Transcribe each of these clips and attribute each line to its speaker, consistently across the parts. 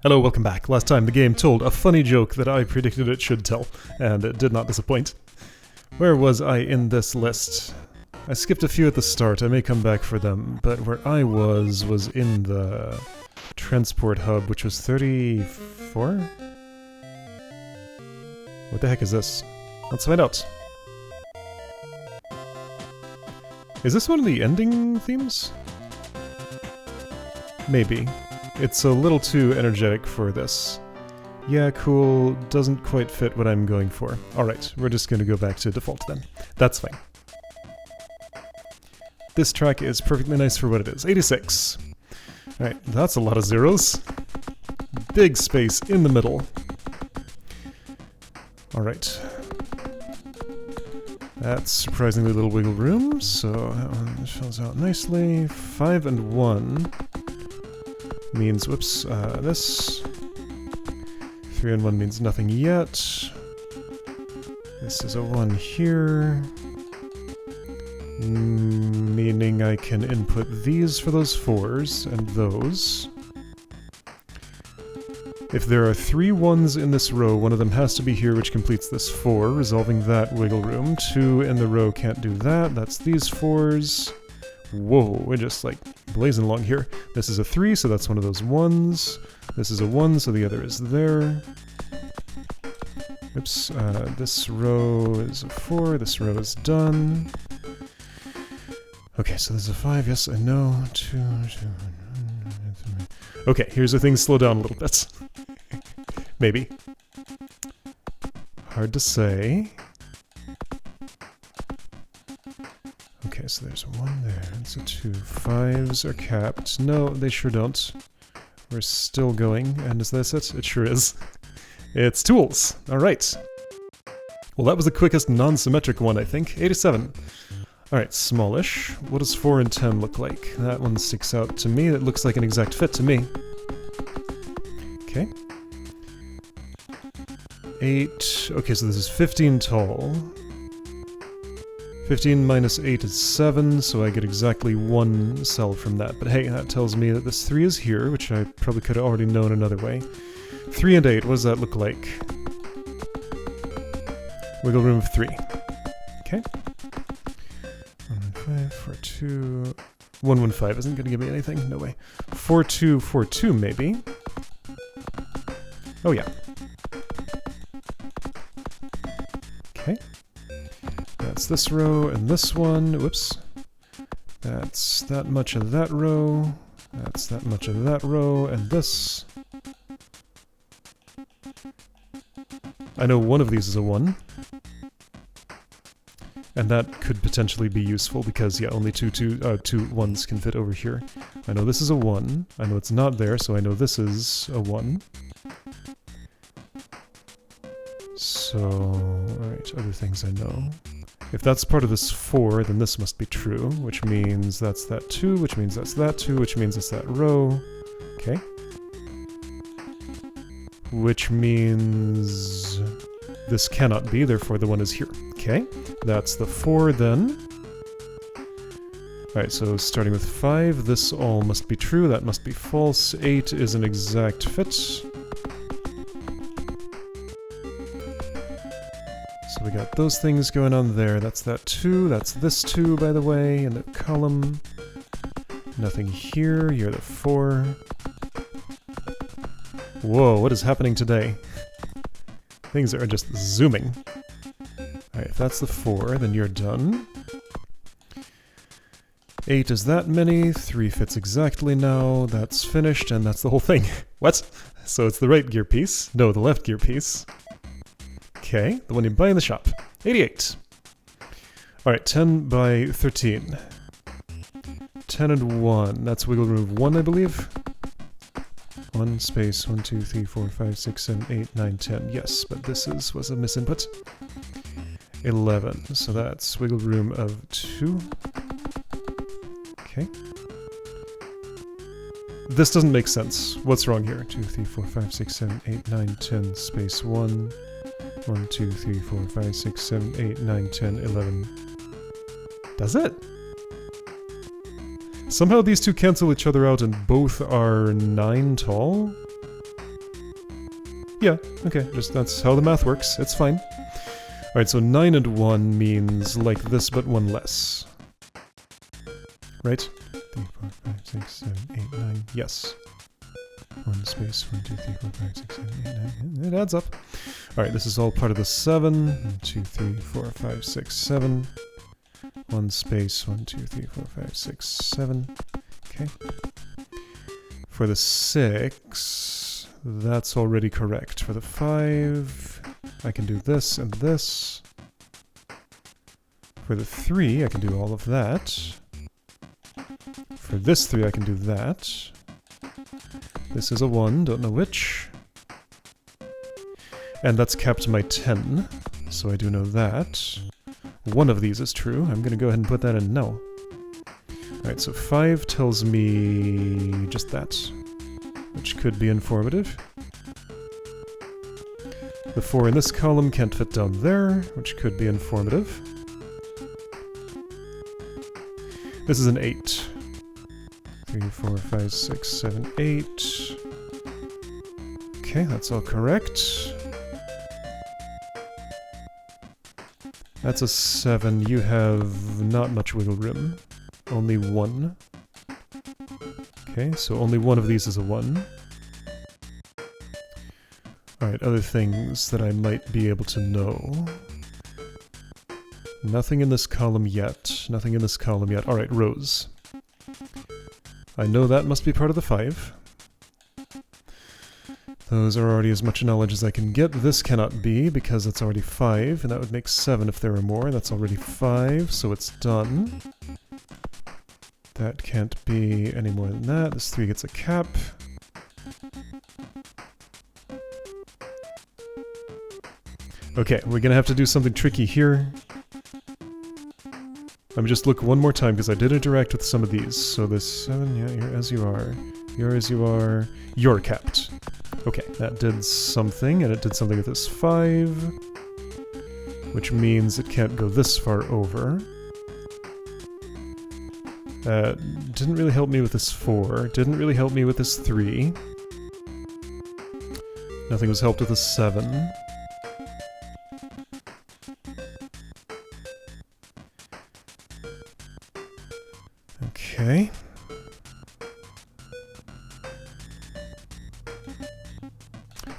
Speaker 1: Hello, welcome back. Last time the game told a funny joke that I predicted it should tell, and it did not disappoint. Where was I in this list? I skipped a few at the start, I may come back for them, but where I was in the transport hub, which was 34? What the heck is this? Let's find out. Is this one of the ending themes? Maybe. It's a little too energetic for this. Yeah, cool, doesn't quite fit what I'm going for. Alright, we're just gonna go back to default then. That's fine. This track is perfectly nice for what it is. 86. Alright, that's a lot of zeros. Big space in the middle. Alright. That's surprisingly little wiggle room, so that one fills out nicely. 5 and 1 means, whoops, this. 3 and 1 means nothing yet. This is a 1 here. Meaning I can input these for those 4s and those. If there are 3 1s in this row, one of them has to be here, which completes this 4, resolving that wiggle room. 2 in the row can't do that, that's these 4s. Whoa, we're just like blazing along here. This is a 3, so that's one of those 1s. This is a 1, so the other is there. Oops, this row is a 4, this row is done. Okay, so there's a 5, yes, I know. 2, 2, 3. Okay, here's where things slow down a little bit. Maybe. Hard to say. Okay, so there's a 1 there, it's a 2. 5s are capped. No, they sure don't. We're still going, and is this it? It sure is. It's tools! Alright. Well, that was the quickest non-symmetric one, I think. 87. Alright, smallish. What does 4 and 10 look like? That one sticks out to me. That looks like an exact fit to me. Okay. 8. Okay, so this is 15 tall. 15 minus 8 is 7, so I get exactly 1 cell from that. But hey, that tells me that this 3 is here, which I probably could have already known another way. 3 and 8, what does that look like? Wiggle room of 3. Okay. 115, 42... 115 isn't going to give me anything, no way. 4242 maybe. Oh yeah. Okay. That's this row and this one. Whoops. That's that much of that row. That's that much of that row, and this. I know one of these is a 1. And that could potentially be useful because, yeah, only two 1s can fit over here. I know this is a 1. I know it's not there, so I know this is a 1. So, alright, other things I know. If that's part of this 4, then this must be true, which means that's that 2, which means that's that 2, which means it's that row. Okay. Which means this cannot be, therefore the 1 is here. Okay, that's the 4 then. Alright, so starting with 5, this all must be true, that must be false. 8 is an exact fit. So we got those things going on there. That's that 2, that's this 2, by the way, in the column. Nothing here, you're the 4. Whoa, what is happening today? Things are just zooming. Alright, if that's the 4, then you're done. 8 is that many, 3 fits exactly now, that's finished, and that's the whole thing. What? So it's the right gear piece? No, the left gear piece. Okay, the one you buy in the shop. 88. Alright, 10 by 13. 10 and 1, that's wiggle room of 1, I believe. 1 space, 1, 2, 3, 4, 5, 6, 7, 8, 9, 10. Yes, but this was a misinput. 11, so that's wiggle room of 2. Okay. This doesn't make sense. What's wrong here? 2, 3, 4, 5, 6, 7, 8, 9, 10, space 1. 1, 2, 3, 4, 5, 6, 7, 8, 9, 10, 11. Does it? Somehow these two cancel each other out and both are 9 tall? Yeah, okay, just that's how the math works. It's fine. Alright, so 9 and 1 means like this, but one less. Right? 3, 4, 5, 6, 7, 8, 9. Yes. 1 space, 1, 2, 3, 4, 5, 6, 7, 8, 9. It adds up. Alright, this is all part of the 7. 1, 2, 3, 4, 5, 6, 7. 1 space, 1, 2, 3, 4, 5, 6, 7. Okay. For the 6, that's already correct. For the 5, I can do this and this. For the 3, I can do all of that. For this 3, I can do that. This is a 1, don't know which. And that's kept my 10, so I do know that. One of these is true. I'm gonna go ahead and put that in now. Alright, so 5 tells me just that, which could be informative. The 4 in this column can't fit down there, which could be informative. This is an 8. 3, 4, 5, 6, 7, 8. Okay, that's all correct. That's a 7. You have not much wiggle room. Only 1. Okay, so only one of these is a 1. Alright, other things that I might be able to know. Nothing in this column yet. Nothing in this column yet. Alright, rows. I know that must be part of the 5. Those are already as much knowledge as I can get. This cannot be, because it's already 5, and that would make 7 if there were more. That's already 5, so it's done. That can't be any more than that. This 3 gets a cap. Okay, we're gonna have to do something tricky here. Let me just look one more time, because I did interact with some of these. So this 7, yeah, you're as you are. You're as you are. You're capped. Okay, that did something, and it did something with this 5. Which means it can't go this far over. Didn't really help me with this 4. Didn't really help me with this 3. Nothing was helped with this 7. Okay.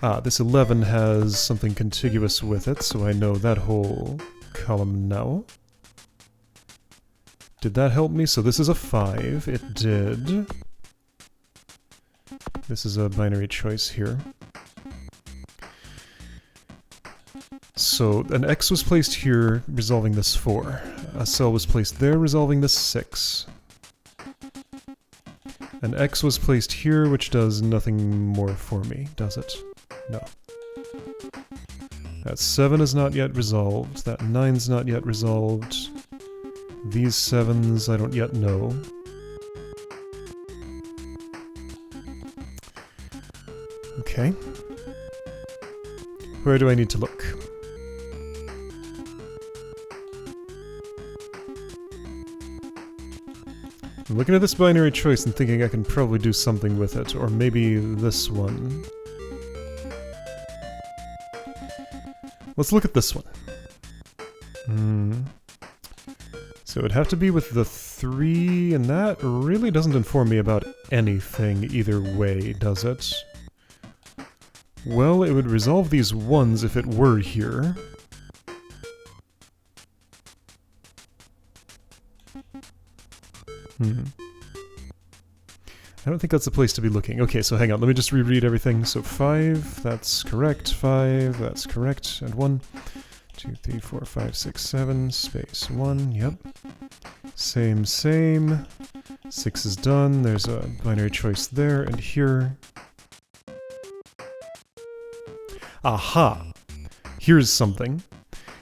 Speaker 1: Ah, this 11 has something contiguous with it, so I know that whole column now. Did that help me? So this is a 5. It did. This is a binary choice here. So an X was placed here, resolving this 4. A cell was placed there, resolving this 6. An X was placed here, which does nothing more for me, does it? No. That 7 is not yet resolved. That 9's not yet resolved. These 7s I don't yet know. Okay. Where do I need to look? I'm looking at this binary choice and thinking I can probably do something with it, or maybe this one. Let's look at this one. So it'd have to be with the 3, and that really doesn't inform me about anything either way, does it? Well, it would resolve these 1s if it were here. I don't think that's the place to be looking. Okay, so hang on, let me just reread everything. So 5, that's correct, 5, that's correct, and 1. 2, 3, 4, 5, 6, 7, space 1, yep. Same, same. 6 is done, there's a binary choice there and here. Aha! Here's something.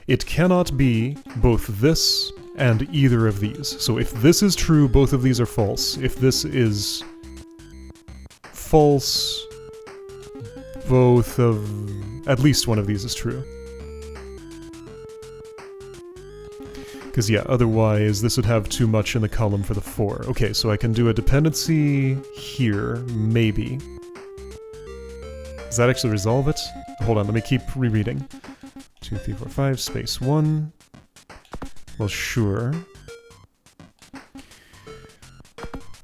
Speaker 1: It cannot be both this and either of these. So if this is true, both of these are false. If this is false, both of... at least one of these is true. Because yeah, otherwise this would have too much in the column for the 4. Okay, so I can do a dependency here, maybe. Does that actually resolve it? Hold on, let me keep rereading. 2, 3, 4, 5, space 1. Well, sure.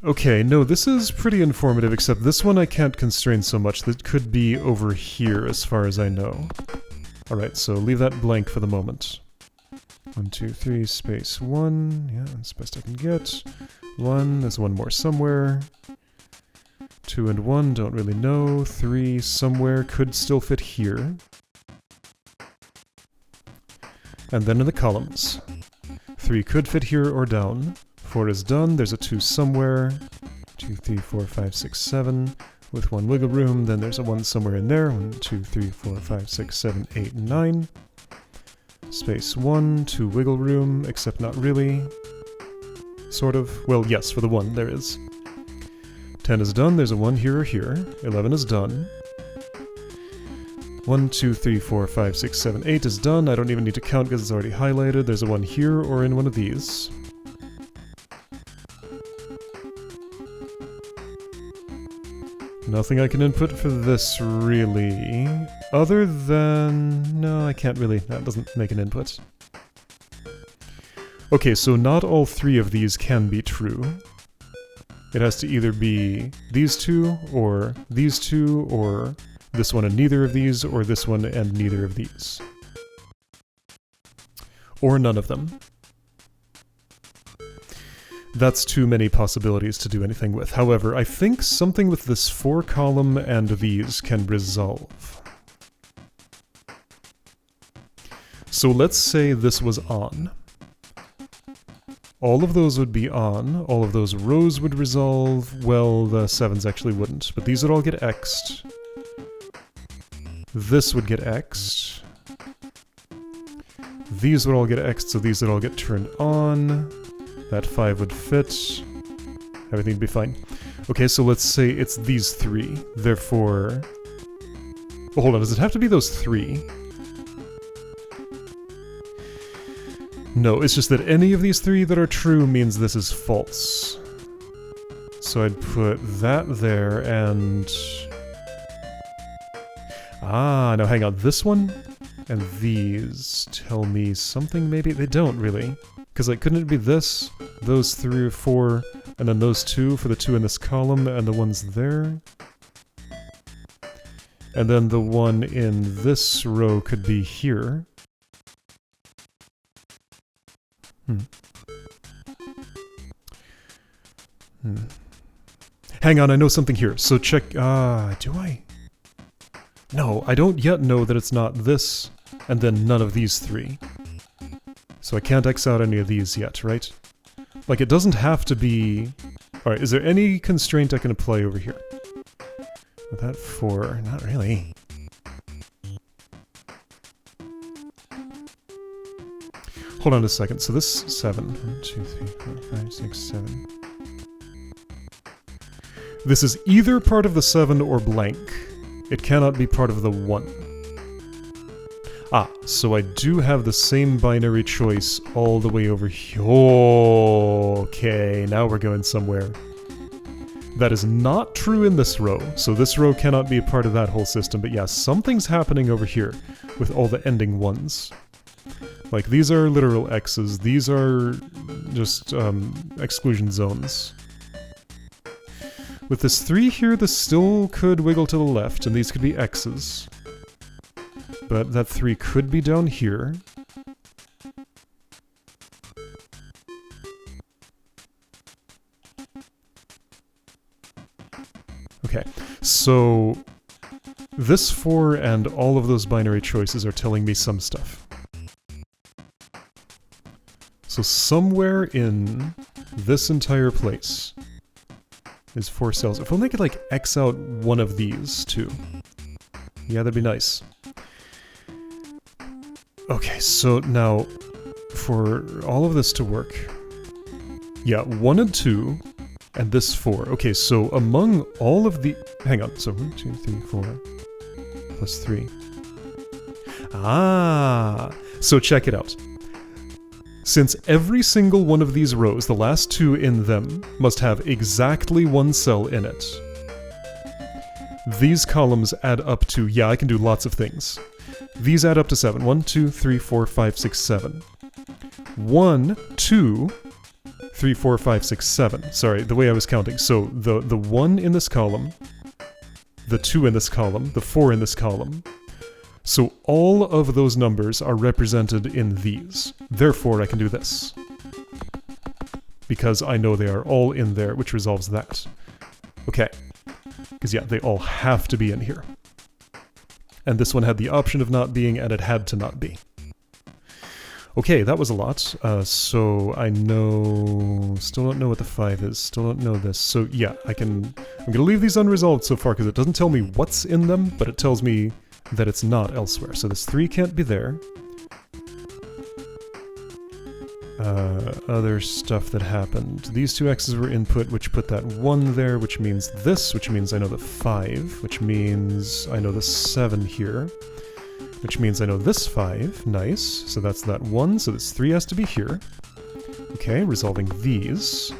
Speaker 1: Okay, no, this is pretty informative, except this one I can't constrain so much. That could be over here, as far as I know. Alright, so leave that blank for the moment. 1, 2, 3, space 1. Yeah, that's the best I can get. 1, there's one more somewhere. 2 and 1, don't really know. 3, somewhere, could still fit here. And then in the columns. 3 could fit here or down. 4 is done, there's a 2 somewhere. 2, 3, 4, 5, 6, 7. With 1 wiggle room, then there's a 1 somewhere in there. 1, 2, 3, 4, 5, 6, 7, 8, 9. Space 1, 2 wiggle room, except not really. Sort of. Well, yes, for the 1, there is. 10 is done, there's a 1 here or here. 11 is done. 1, 2, 3, 4, 5, 6, 7, 8 is done. I don't even need to count because it's already highlighted. There's a 1 here or in one of these. Nothing I can input for this, really. Other than... no, I can't really. That doesn't make an input. Okay, so not all 3 of these can be true. It has to either be these 2, or these 2, or this one and neither of these, or this one and neither of these. Or none of them. That's too many possibilities to do anything with. However, I think something with this 4 column and these can resolve. So let's say this was on. All of those would be on, all of those rows would resolve, well, the 7s actually wouldn't, but these would all get X'd. This would get X'd. These would all get X'd, so these would all get turned on. That 5 would fit. Everything would be fine. Okay, so let's say it's these 3. Therefore... well, hold on, does it have to be those 3? No, it's just that any of these 3 that are true means this is false. So I'd put that there and... ah, now hang on, this one and these tell me something maybe? They don't really. Because, like, couldn't it be this, those 3 or 4, and then those 2 for the 2 in this column, and the ones there? And then the one in this row could be here. Hang on, I know something here. So check, do I? No, I don't yet know that it's not this, and then none of these 3. So I can't X out any of these yet, right? Like, it doesn't have to be... alright, is there any constraint I can apply over here? With that 4, not really. Hold on a second, so this 7. 1, 2, 3, 4, 5, 6, 7. This is either part of the 7 or blank. It cannot be part of the 1. Ah, so I do have the same binary choice all the way over here. Okay, now we're going somewhere. That is not true in this row, so this row cannot be a part of that whole system, but yeah, something's happening over here with all the ending 1s. Like, these are literal X's, these are just exclusion zones. With this 3 here, this still could wiggle to the left, and these could be X's. But that 3 could be down here. Okay, so this 4 and all of those binary choices are telling me some stuff. So somewhere in this entire place is 4 cells. If only I could, like, X out one of these, too. Yeah, that'd be nice. Okay, so now, for all of this to work... yeah, 1 and 2, and this 4. Okay, so among all of the... hang on, so 1, 2, 3, 4, plus 3. Ah! So check it out. Since every single one of these rows, the last 2 in them, must have exactly 1 cell in it, These columns add up to, yeah, I can do lots of things. These add up to 7. 1, 2, 3, 4, 5, 6, 7. 1, 2, 3, 4, 5, 6, 7. Sorry, the way I was counting. So the 1 in this column, the 2 in this column, the 4 in this column. So all of those numbers are represented in these. Therefore, I can do this. Because I know they are all in there, which resolves that. Okay. Because yeah, they all have to be in here. And this one had the option of not being, and it had to not be. Okay, that was a lot. So I know... Still don't know what the 5 is. Still don't know this. So yeah, I'm going to leave these unresolved so far because it doesn't tell me what's in them, but it tells me that it's not elsewhere. So this 3 can't be there. Other stuff that happened. These 2 x's were input, which put that 1 there, which means this, which means I know the 5, which means I know the 7 here, which means I know this 5. Nice. So that's that 1, so this 3 has to be here. Okay, resolving these.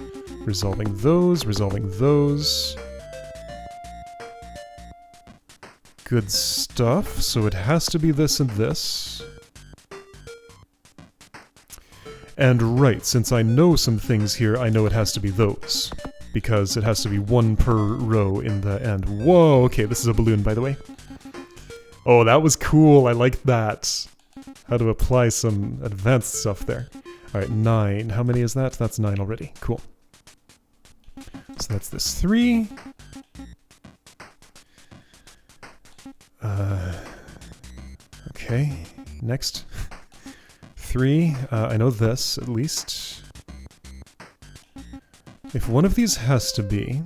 Speaker 1: Resolving those, resolving those. Good stuff. So it has to be this and this. And right, since I know some things here, I know it has to be those. Because it has to be 1 per row in the end. Whoa, okay, this is a balloon, by the way. Oh, that was cool, I liked that. How to apply some advanced stuff there. Alright, 9. How many is that? That's 9 already. Cool. So that's this 3. Okay, next. 3, I know this, at least. If one of these has to be...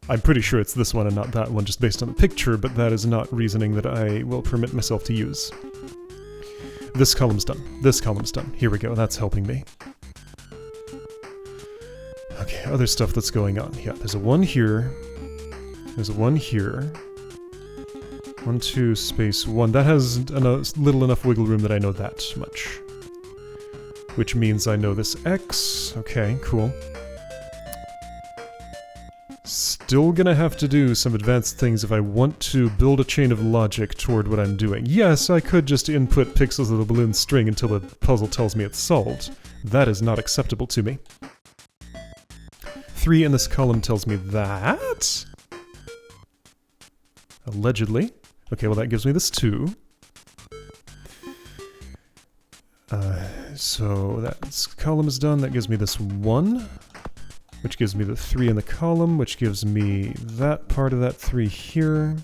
Speaker 1: I'm pretty sure it's this one and not that one, just based on the picture, but that is not reasoning that I will permit myself to use. This column's done. This column's done. Here we go, that's helping me. Okay, other stuff that's going on. Yeah, there's a 1 here. There's a 1 here. 1, 2, space 1. That has little enough wiggle room that I know that much. Which means I know this X. Okay, cool. Still gonna have to do some advanced things if I want to build a chain of logic toward what I'm doing. Yes, I could just input pixels of the balloon string until the puzzle tells me it's solved. That is not acceptable to me. 3 in this column tells me that. Allegedly. Okay, well that gives me this 2. So that column is done, that gives me this 1. Which gives me the 3 in the column, which gives me that part of that 3 here.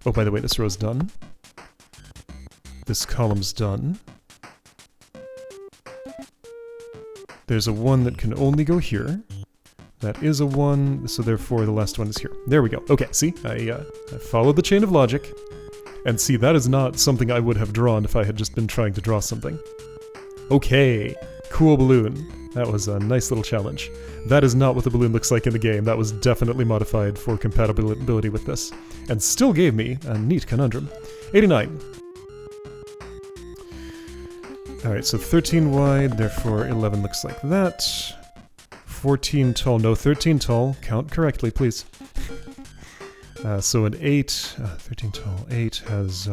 Speaker 1: Oh, by the way, this row's done. This column's done. There's a 1 that can only go here. That is a 1, so therefore the last one is here. There we go. Okay, see? I followed the chain of logic. And see, that is not something I would have drawn if I had just been trying to draw something. Okay, cool balloon. That was a nice little challenge. That is not what the balloon looks like in the game. That was definitely modified for compatibility with this. And still gave me a neat conundrum. 89. Alright, so 13 wide, therefore 11 looks like that. 14 tall, no, 13 tall. Count correctly, please. So an 8, 13 tall, 8 has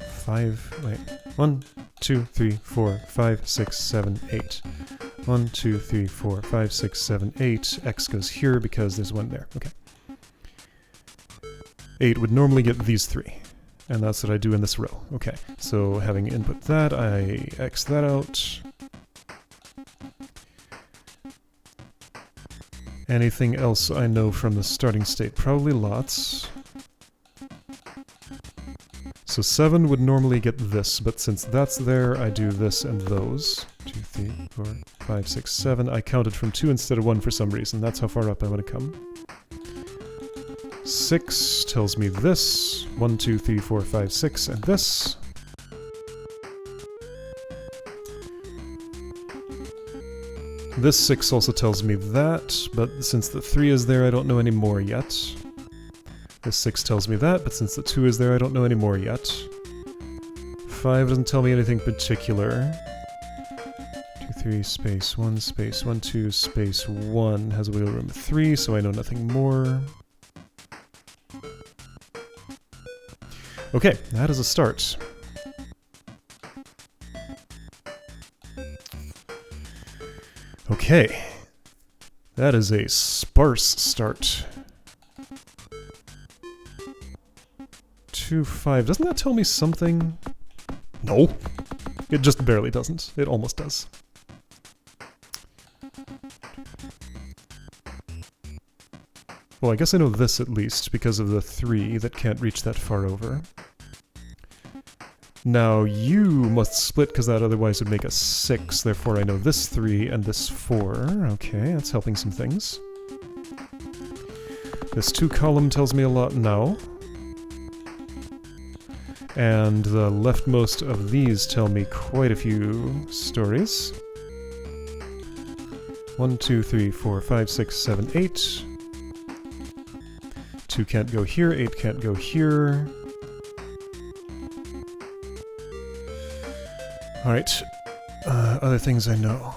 Speaker 1: 5, wait, 1, 2, 3, 4, 5, 6, 7, 8. 1, 2, 3, 4, 5, 6, 7, 8. X goes here because there's 1 there. Okay. 8 would normally get these 3. And that's what I do in this row. Okay, so having input that, I X that out. Anything else I know from the starting state? Probably lots. So 7 would normally get this, but since that's there, I do this and those. 2, 3, 4, 5, 6, 7. I counted from 2 instead of 1 for some reason. That's how far up I want to come. 6 tells me this. 1, 2, 3, 4, 5, 6, and this. This 6 also tells me that, but since the 3 is there, I don't know any more yet. This 6 tells me that, but since the 2 is there, I don't know any more yet. 5 doesn't tell me anything particular. 2, 3, space 1, space 1, 2, space 1 has a wiggle room of 3, so I know nothing more. Okay, that is a start. Okay, that is a sparse start. 2, 5. Doesn't that tell me something? No, it just barely doesn't. It almost does. Well, I guess I know this at least because of the 3 that can't reach that far over. Now you must split because that otherwise would make a 6, therefore I know this 3 and this 4. Okay, that's helping some things. This 2 column tells me a lot now. And the leftmost of these tell me quite a few stories. 1, 2, 3, 4, 5, 6, 7, 8. 2 can't go here, 8 can't go here. Alright, other things I know.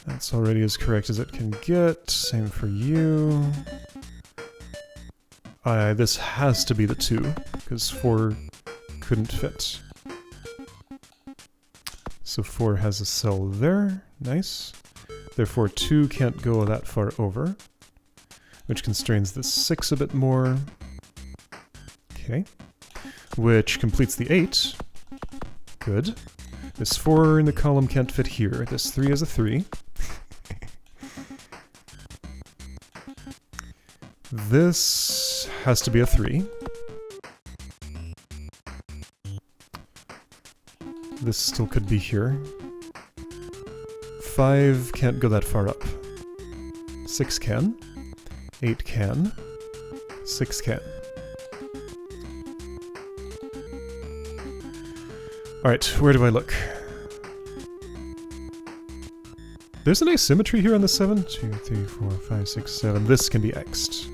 Speaker 1: That's already as correct as it can get. Same for you. This has to be the 2, because 4 couldn't fit. So 4 has a cell there. Nice. Therefore 2 can't go that far over, which constrains this 6 a bit more. Okay. Which completes the 8. Good. This 4 in the column can't fit here. This 3 is a 3. This has to be a 3. This still could be here. 5 can't go that far up. 6 can. 8 can. 6 can. Alright, where do I look? There's an asymmetry here on the 7. 2, 3, 4, 5, 6, 7. This can be X'd.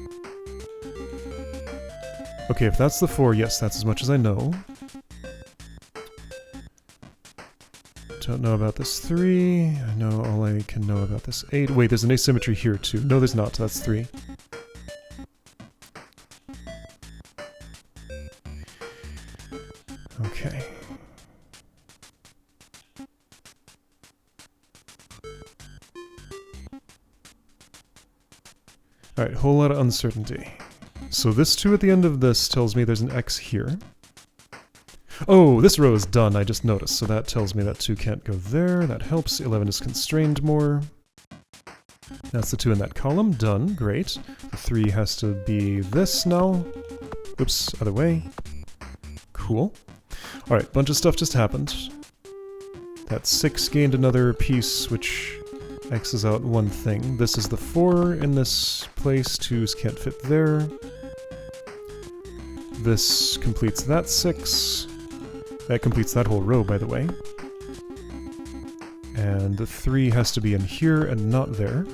Speaker 1: Okay, if that's the 4, yes, that's as much as I know. Don't know about this 3. I know all I can know about this 8. Wait, there's an asymmetry here too. No, there's not. That's 3. Okay. Alright, whole lot of uncertainty. So this 2 at the end of this tells me there's an X here. Oh, this row is done, I just noticed, so that tells me that 2 can't go there. That helps. 11 is constrained more. That's the 2 in that column. Done. Great. The 3 has to be this now. Oops, other way. Cool. Alright, bunch of stuff just happened. That 6 gained another piece, which X's out one thing. This is the 4 in this place. 2's can't fit there. This completes that 6. That completes that whole row, by the way. And the 3 has to be in here and not there.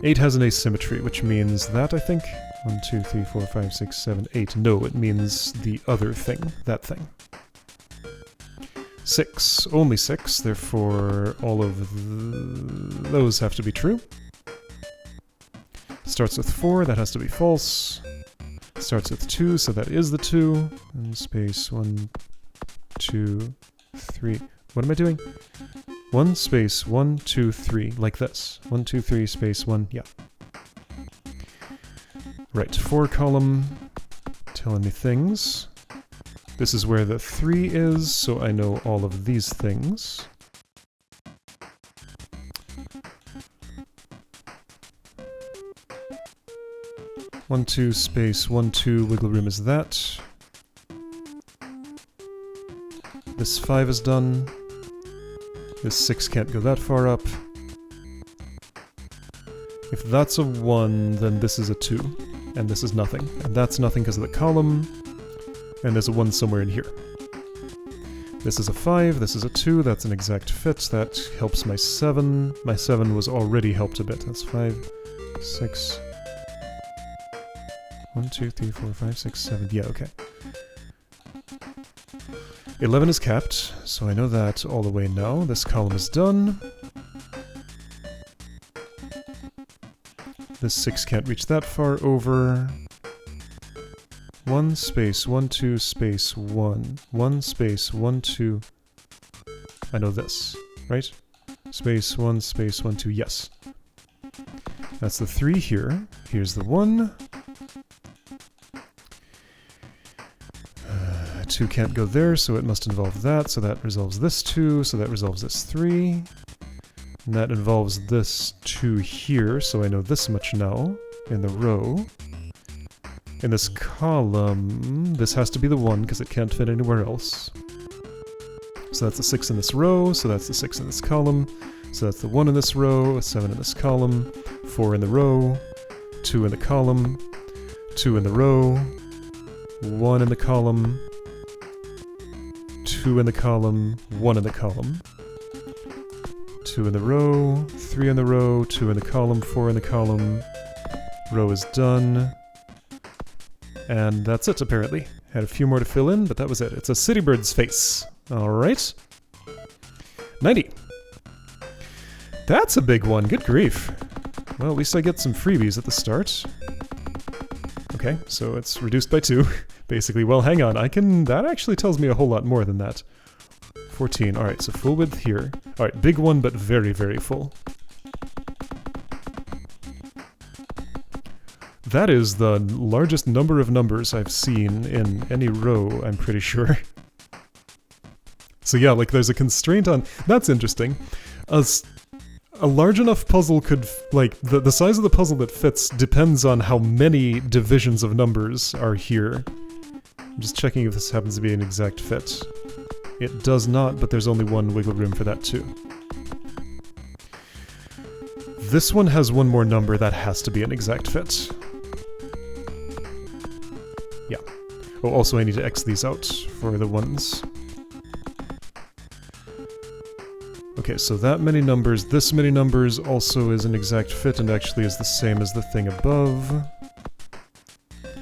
Speaker 1: 8 has an asymmetry, which means that, I think. 1, 2, 3, 4, 5, 6, 7, 8. No, it means the other thing. That thing. 6. Only 6, therefore all of those have to be true. Starts with 4, that has to be false. Starts with 2, so that is the 2. And space 1, 2, 3. What am I doing? 1 space 1, 2, 3, like this. 1, 2, 3 space 1, yeah. Right, 4 column, telling me things. This is where the 3 is, so I know all of these things. One, 2, space, 1, 2, wiggle room is that. This 5 is done. This 6 can't go that far up. If that's a 1, then this is a 2. And this is nothing. And that's nothing because of the column. And there's a 1 somewhere in here. This is a 5, this is a 2, that's an exact fit. That helps my 7. My 7 was already helped a bit. That's 5, 6... 1, 2, 3, 4, 5, 6, 7. Yeah, okay. 11 is capped, so I know that all the way now. This column is done. This 6 can't reach that far over. 1 space 1 2 space 1 1 space 1 2. I know this, right? Space 1 space 1 2. Yes. That's the 3 here. Here's the 1. 2 can't go there, so it must involve that. So that resolves this 2. So that resolves this 3. And that involves this 2 here. So I know this much now in the row. In this column, this has to be the 1 because it can't fit anywhere else. So that's the 6 in this row. So that's the 6 in this column. So that's the 1 in this row, a 7 in this column, 4 in the row, 2 in the column, 2 in the row, 1 in the column, 2 in the column, 1 in the column, 2 in the row, 3 in the row, 2 in the column, 4 in the column. Row is done. And that's it, apparently. Had a few more to fill in, but that was it. It's a city bird's face. Alright. 90. That's a big one, good grief. Well, at least I get some freebies at the start. Okay, so it's reduced by 2. Basically, well, hang on, that actually tells me a whole lot more than that. 14, alright, so full width here. Alright, big one, but very, very full. That is the largest number of numbers I've seen in any row, I'm pretty sure. So yeah, like there's a constraint on... That's interesting. A large enough puzzle could, like, the size of the puzzle that fits depends on how many divisions of numbers are here. I'm just checking if this happens to be an exact fit. It does not, but there's only one wiggle room for that too. This one has one more number, that has to be an exact fit. Yeah. Oh, also I need to X these out for the ones. Okay, so that many numbers, this many numbers also is an exact fit and actually is the same as the thing above.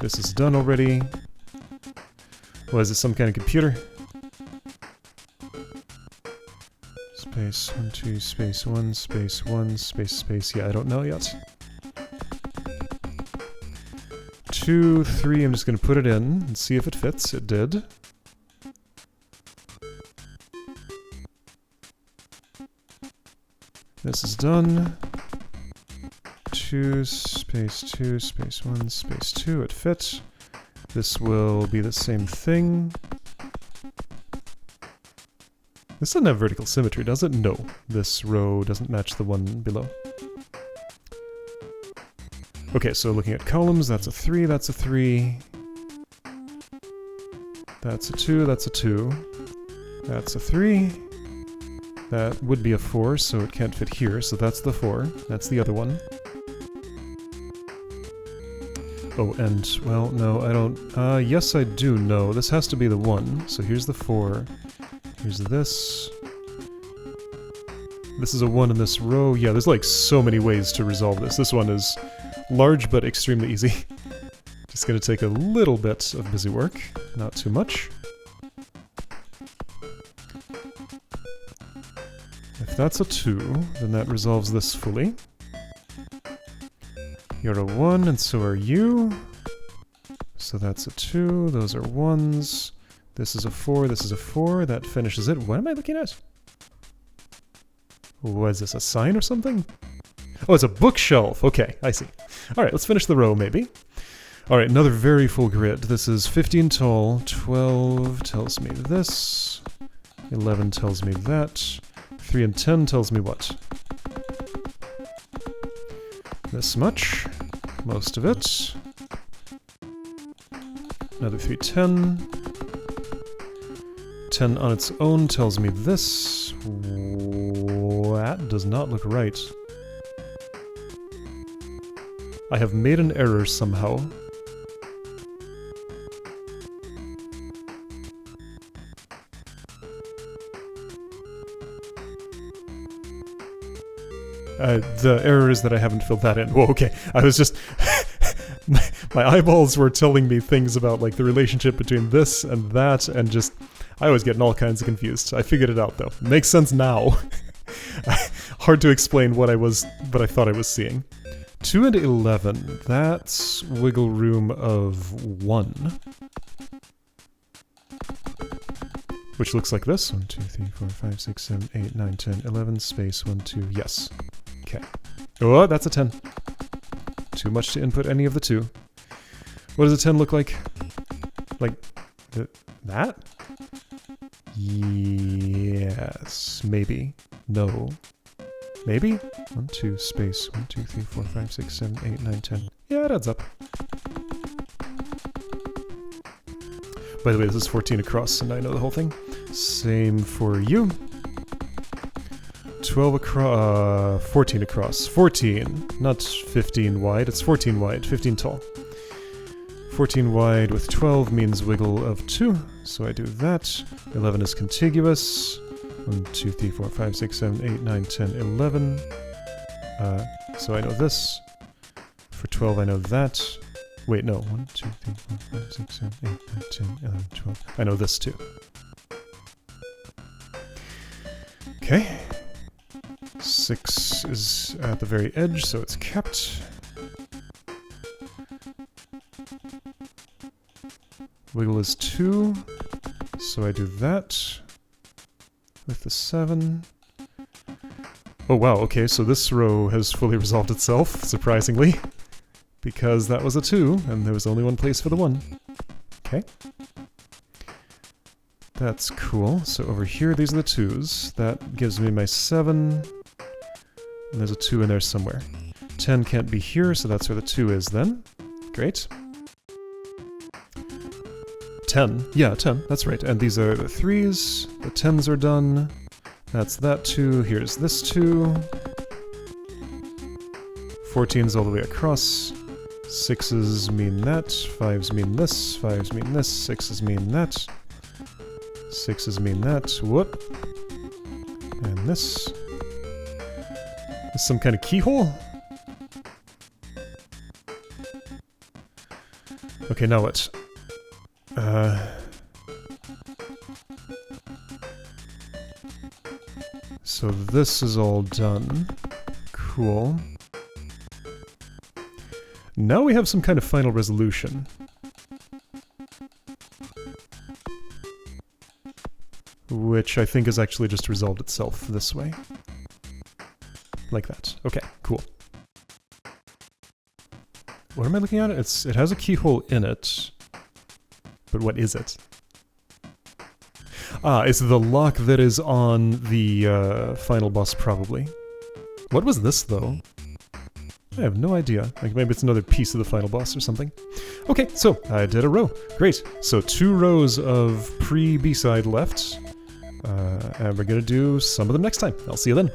Speaker 1: This is done already. What is this, some kind of computer? Space 1 2 space 1 space 1 space space, yeah, I don't know yet. 2 3, I'm just gonna put it in and see if it fits. It did. This is done. 2 space 2 space 1 space 2, it fits. This will be the same thing. This doesn't have vertical symmetry, does it? No. This row doesn't match the one below. Okay, so looking at columns, that's a 3, that's a 3. That's a 2, that's a 2. That's a 3. That would be a 4, so it can't fit here, so that's the 4. That's the other one. Oh, and, well, no, I don't... yes I do know. This has to be the 1, so here's the 4. Here's this. This is a 1 in this row. Yeah, there's like so many ways to resolve this. This one is large but extremely easy. Just gonna take a little bit of busy work, not too much. If that's a 2, then that resolves this fully. You're a 1, and so are you. So that's a 2, those are 1s. This is a 4, this is a 4, that finishes it. What am I looking at? What is this, a sign or something? Oh, it's a bookshelf! Okay, I see. Alright, let's finish the row, maybe. Alright, another very full grid. This is 15 tall, 12 tells me this, 11 tells me that, 3 and 10 tells me what? This much, most of it. Another 3, 10. 10 on its own tells me this. That does not look right. I have made an error somehow. The error is that I haven't filled that in. Whoa, okay. I was just... my eyeballs were telling me things about, like, the relationship between this and that, and just... I always get in all kinds of confused. I figured it out though. Makes sense now. Hard to explain what I thought I was seeing. 2 and 11. That's wiggle room of 1. Which looks like this. 1, 2, 3, 4, 5, 6, 7, 8, 9, 10, 11, space 1, 2, yes. Okay. Oh, that's a 10. Too much to input any of the two. What does a 10 look like? Like, that? Yes, maybe. No. Maybe? 1, 2, space 1, 2, 3, 4, 5, 6, 7, 8, 9, 10. Yeah, it adds up. By the way, this is 14 across, and I know the whole thing. Same for you. 12 across, 14 across. 14, not 15 wide, it's 14 wide, 15 tall. 14 wide with 12 means wiggle of 2, so I do that. 11 is contiguous. 1, 2, 3, 4, 5, 6, 7, 8, 9, 10, 11. So I know this. For 12 I know that. Wait, no. 1, 2, 3, 4, 5, 6, 7, 8, 9, 10, 11, 12. I know this too. Okay. 6 is at the very edge, so it's kept. Wiggle is 2, so I do that. With the 7. Oh wow, okay, so this row has fully resolved itself, surprisingly. Because that was a 2, and there was only one place for the 1. Okay. That's cool. So over here, these are the 2s. That gives me my 7. And there's a 2 in there somewhere. 10 can't be here, so that's where the 2 is then. Great. 10. Yeah, 10. That's right. And these are the 3s. The 10s are done. That's that 2. Here's this 2. 14's all the way across. 6's mean that. 5's mean this. 5's mean this. 6's mean that. 6's mean that. Whoop. And this. Is some kind of keyhole? Okay, now what? So this is all done. Cool. Now we have some kind of final resolution. Which I think has actually just resolved itself this way. Like that. Okay, cool. What am I looking at? It has a keyhole in it. But what is it? Ah, it's the lock that is on the final boss, probably. What was this, though? I have no idea. Like, maybe it's another piece of the final boss or something. Okay, so I did a row. Great. So 2 rows of pre-B-side left. And we're gonna do some of them next time. I'll see you then.